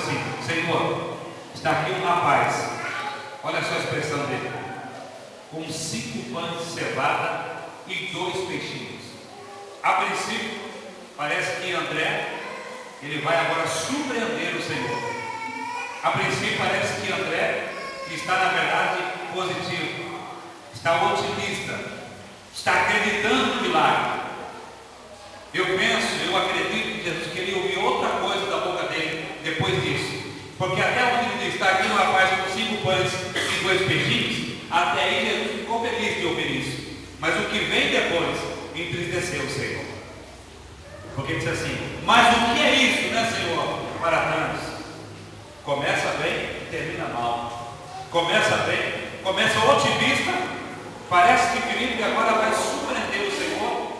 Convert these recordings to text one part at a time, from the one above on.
assim: Senhor, está aqui um rapaz, olha só a expressão dele, com 5 pães de cevada e 2 peixinhos. A princípio, parece que André, ele vai agora surpreender o Senhor. A princípio, parece que André está, na verdade, positivo, está otimista, está acreditando no milagre. Eu acredito, Jesus, que ele ouviu outra coisa da boca dele depois disso. Porque até onde ele está aqui um rapaz com 5 pães e 2 peixinhos, até aí Jesus ficou feliz de ouvir isso. Mas o que vem depois entristeceu o Senhor. Porque ele disse assim: mas o que é isso, né, Senhor, para tantos? Começa bem e termina mal. Começa bem, começa otimista, parece que Filipe agora vai surpreender o Senhor.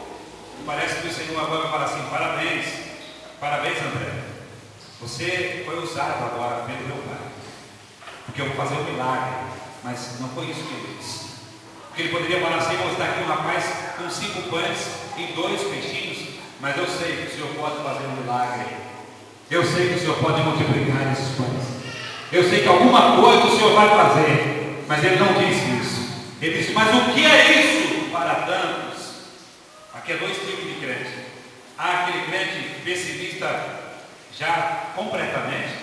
Parece que o Senhor agora vai falar assim: parabéns, parabéns, André. Você foi usado agora pelo meu Pai, porque eu vou fazer um milagre. Mas não foi isso que ele disse. Porque ele poderia falar assim: vou estar aqui um rapaz com 5 pães e 2 peixinhos, mas eu sei que o Senhor pode fazer um milagre. Eu sei que o Senhor pode multiplicar esses pães. Eu sei que alguma coisa o Senhor vai fazer. Mas ele não disse isso. Ele disse: mas o que é isso para tantos? Aqui há 2 tipos de crente. Há aquele crente pessimista já completamente,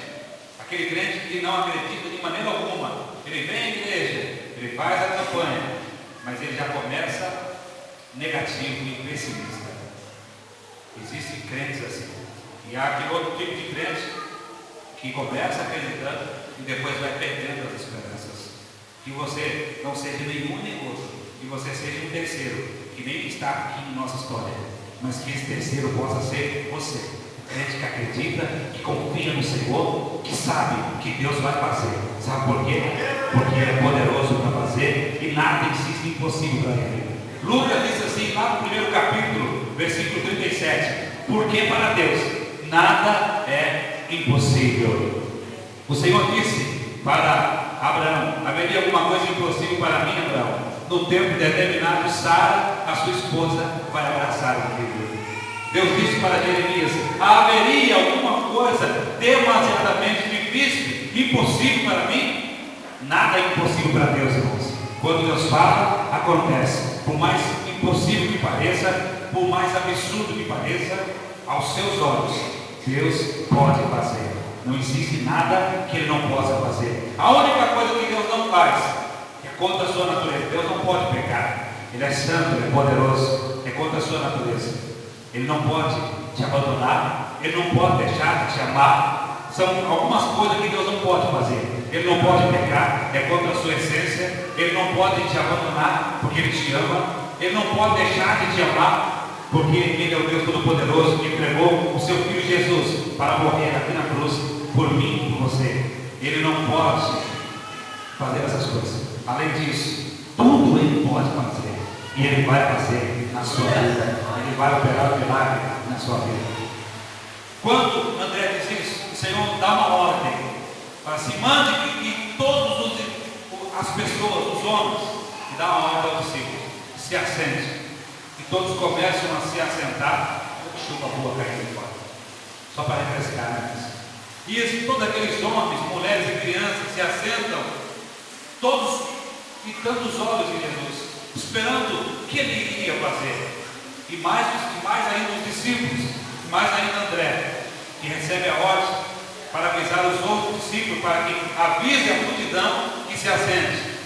aquele crente que não acredita de maneira alguma. Ele vem à igreja, ele faz a campanha, mas ele já começa negativo e pessimista. Existem crentes assim. E há aquele outro tipo de crente que começa acreditando e depois vai perdendo as esperanças. Que você não seja nenhum nem outro, que você seja um terceiro, que nem está aqui em nossa história, mas que esse terceiro possa ser você. Crente que acredita, que confia no Senhor, que sabe que Deus vai fazer. Sabe por quê? Porque Ele é poderoso para fazer e nada existe impossível para Ele. Lucas diz assim, lá no 1º capítulo, versículo 37: porque para Deus nada é impossível. O Senhor disse para Abraão: haveria alguma coisa impossível para mim, Abraão? No tempo determinado, Sara, a sua esposa, vai abraçar o filho. Deus disse para Jeremias: haveria alguma coisa demasiadamente difícil, impossível para mim? Nada é impossível para Deus, irmãos. Quando Deus fala, acontece. Por mais impossível que pareça, por mais absurdo que pareça, aos seus olhos, Deus pode fazer. Não existe nada que Ele não possa fazer. A única coisa que Deus não faz é contra a sua natureza. Deus não pode pecar. Ele é santo, Ele é poderoso. É contra a sua natureza. Ele não pode te abandonar, Ele não pode deixar de te amar. São algumas coisas que Deus não pode fazer. Ele não pode pecar, é contra a sua essência. Ele não pode te abandonar, porque Ele te ama. Ele não pode deixar de te amar, porque Ele é o Deus Todo-Poderoso que entregou o seu Filho Jesus para morrer aqui na cruz, por mim e por você. Ele não pode fazer essas coisas. Além disso, tudo Ele pode fazer, e Ele vai fazer na sua vida. Ele vai operar o milagre na sua vida. Quando André diz isso, o Senhor dá uma ordem. Fala assim: mande que todas as pessoas, os homens, e dá uma ordem aos discípulos: se assente. E todos começam a se assentar. Chupa a rua caindo fora, só para refrescar, né? E todos aqueles homens, mulheres e crianças se assentam, todos fitando os olhos em Jesus, esperando o que Ele iria fazer. E mais ainda os discípulos, mais ainda André, que recebe a ordem para avisar os outros discípulos, para que avise a multidão que se assente.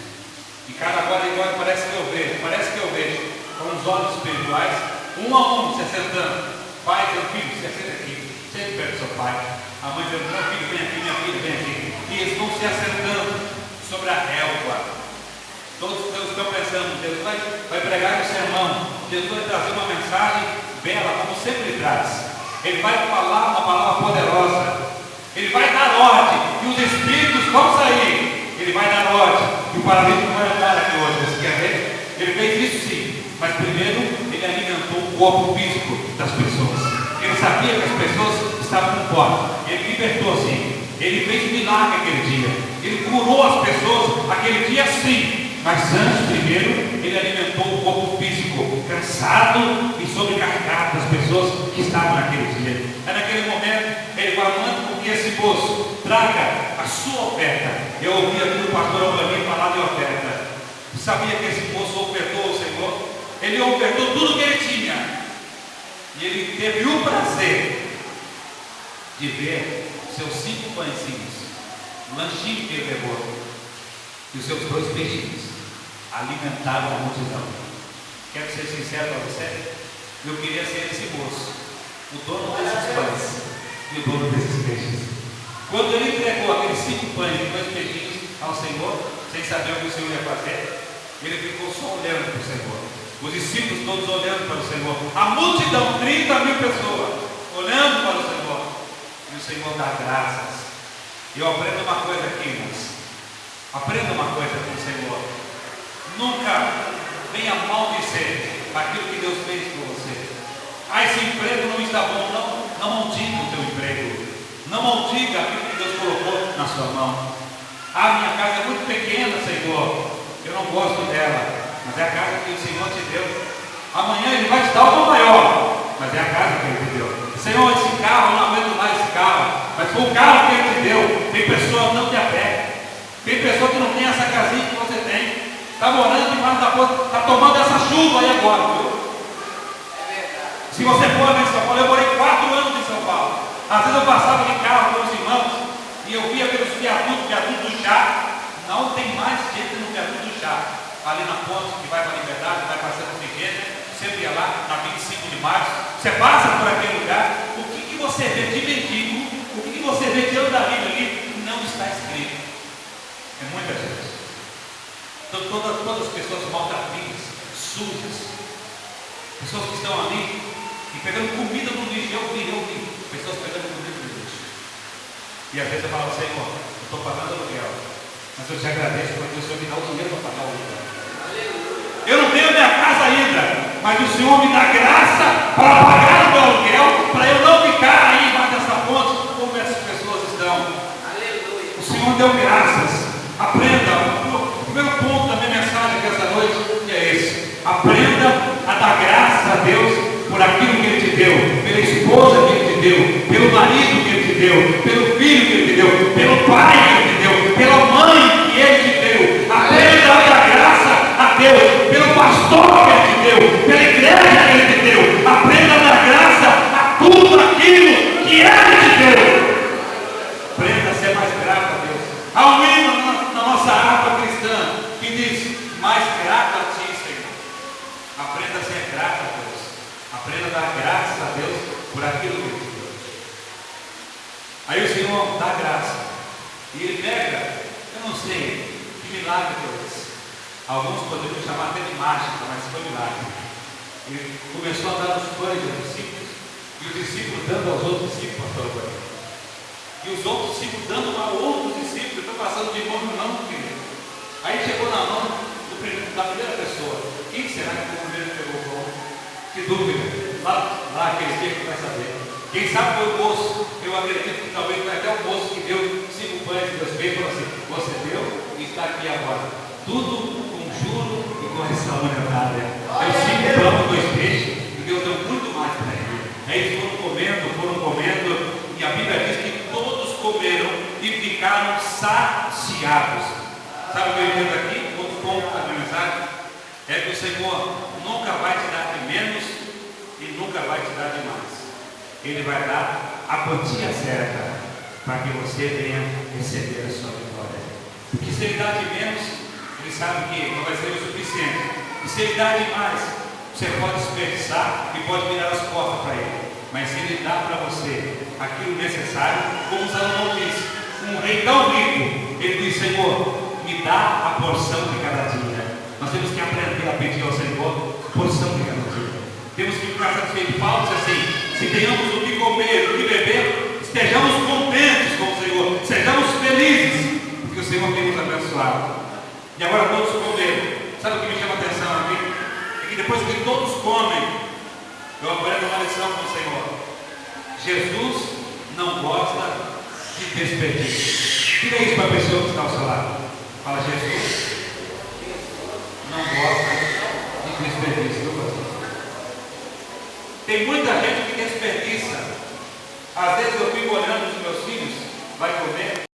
E cada agora parece que eu vejo, com os olhos espirituais, um a um se assentando. Pai, teu filho, se assenta aqui, sente perto do seu pai. A mãe diz: meu filho, vem aqui, minha filha, vem aqui. E eles vão se assentando sobre a relva. Todos estão pensando: Jesus vai pregar um sermão, Jesus vai trazer uma mensagem bela, como sempre Ele traz. Ele vai falar uma palavra poderosa. Ele vai dar ordem, e os espíritos vão sair. Ele vai dar ordem, e o paralítico vai andar aqui hoje. Você quer ver? Ele fez isso sim, mas primeiro Ele alimentou o corpo físico das pessoas. Ele sabia que as pessoas estavam com fome. Ele libertou sim. Ele fez milagre aquele dia. Ele curou as pessoas aquele dia sim. Mas antes, primeiro, Ele alimentou o corpo físico, cansado e sobrecarregado das pessoas que estavam naquele dia. É naquele momento, Ele vai mandando com que esse moço traga a sua oferta. Eu ouvi aqui o pastor Albanir falar de oferta. Sabia que esse moço ofertou ao Senhor? Ele ofertou tudo que ele tinha. E ele teve o prazer de ver seus 5 pãezinhos, o lanchinho que ele levou, e os seus 2 peixinhos alimentaram a multidão. Quero ser sincero para você, eu queria ser esse moço, o dono desses pães e o dono desses peixes. Quando ele entregou aqueles 5 pães e 2 peixinhos ao Senhor, sem saber o que o Senhor ia fazer, ele ficou só olhando para o Senhor. Os discípulos todos olhando para o Senhor. A multidão, 30.000 pessoas, olhando para o Senhor. E o Senhor dá graças. Eu aprendo uma coisa aqui, irmãos. Aprenda uma coisa com o Senhor. Nunca venha maldizer aquilo que Deus fez por você. Ah, esse emprego não está bom. Não maldiga o teu emprego. Não maldiga aquilo que Deus colocou na sua mão. Ah, minha casa é muito pequena, Senhor. Eu não gosto dela. Mas é a casa que o Senhor te deu. Amanhã Ele vai te dar uma maior. Mas é a casa que Ele te deu. Senhor, esse carro, eu não aguento mais esse carro. Mas foi o carro que Ele te deu. Tem pessoa que não te apega. Tem pessoa que não tem essa casinha que você tem. Está morando debaixo da porta. Está tomando essa chuva aí agora, viu? Se você for em São Paulo, eu morei 4 anos em São Paulo. Às vezes eu passava de carro com os irmãos e eu via pelos viadutos do chá. Não tem mais gente no viaduto do chá. Ali na ponte que vai para a Liberdade, vai passando por igreja, sempre ia lá, na 25 de março, você passa por aquele lugar, o que você vê de mendigo, o que você vê de andarilho ali, não está escrito. É muita gente. Então, todas as pessoas maltrapilhas, sujas, pessoas que estão ali e pegando comida no lixo. Eu vi, pessoas pegando comida no lixo. E às vezes eu falo, Senhor, eu estou pagando aluguel, mas eu te agradeço porque o Senhor me dá o dinheiro para pagar o aluguel. Eu não tenho minha casa ainda, mas o Senhor me dá graça para pagar o meu aluguel, para eu não ficar aí embaixo dessa ponte como essas pessoas estão. Aleluia. O Senhor deu graças. Aprenda. O primeiro ponto da minha mensagem dessa noite é esse: aprenda a dar graças a Deus por aquilo que Ele te deu, pela esposa que Ele te deu, pelo marido que Ele te deu, pelo filho que Ele te deu, pelo pai que Ele te deu, pela mãe que Ele te deu. Aprenda a dar graça a Deus pelo pastor que Ele te deu, pela igreja que Ele te deu. Aprenda a dar graça a tudo aquilo que Ele te deu. Aprenda a ser mais grato a Deus. Há um hino na nossa harpa cristã que diz: mais grato a ti, Senhor. Aprenda a ser grato a Deus. Aprenda a dar graças a Deus por aquilo que Ele te deu. Aí o Senhor dá graça. E Ele pega, eu não sei que milagre foi esse. Alguns poderiam chamar até de mágica, mas foi milagre. Ele começou a dar os pães aos discípulos, e os discípulos dando aos outros discípulos, pastor Albanir. E os outros discípulos dando a outros discípulos, estão passando de mão em mão, querido. Aí chegou na mão da primeira pessoa. Quem será que foi o primeiro que pegou o pão? Que dúvida. Lá aquele dia que vai saber. Quem sabe foi o moço. Eu acredito que talvez foi até o moço que deu 5 pães e 2 peixes e falou assim: você deu e está aqui agora. Tudo com juro e correção monetária. Deu 5 pães e 2 peixes e Deus deu muito mais para ele. Aí eles foram comendo, e a Bíblia diz que todos comeram e ficaram saciados. Sabe o que eu entendo aqui? Outro ponto para analisar é que o Senhor nunca vai te dar de menos e nunca vai te dar de mais. Ele vai dar a quantia certa para que você venha receber a sua vitória. Porque se Ele dá de menos, Ele sabe que não vai ser o suficiente. E se Ele dá de mais, você pode desperdiçar e pode virar as costas para Ele. Mas se Ele dá para você aquilo necessário, como Salomão disse, um rei tão rico, ele diz: Senhor, me dá a porção de cada dia. Nós temos que aprender a pedir ao Senhor porção de cada dia. Temos que ficar satisfeitos. Paulo diz assim: se tenhamos o que comer, o que beber, estejamos contentes com o Senhor, sejamos felizes, porque o Senhor tem nos abençoado. E agora todos comeram. Sabe o que me chama a atenção aqui? É que depois que todos comem, eu aprendo uma lição com o Senhor. Jesus não gosta de desperdício. Diga isso para a pessoa que está ao seu lado. Fala: Jesus não gosta de desperdício. Tem muita gente que desperdiça. Às vezes eu fico olhando os meus filhos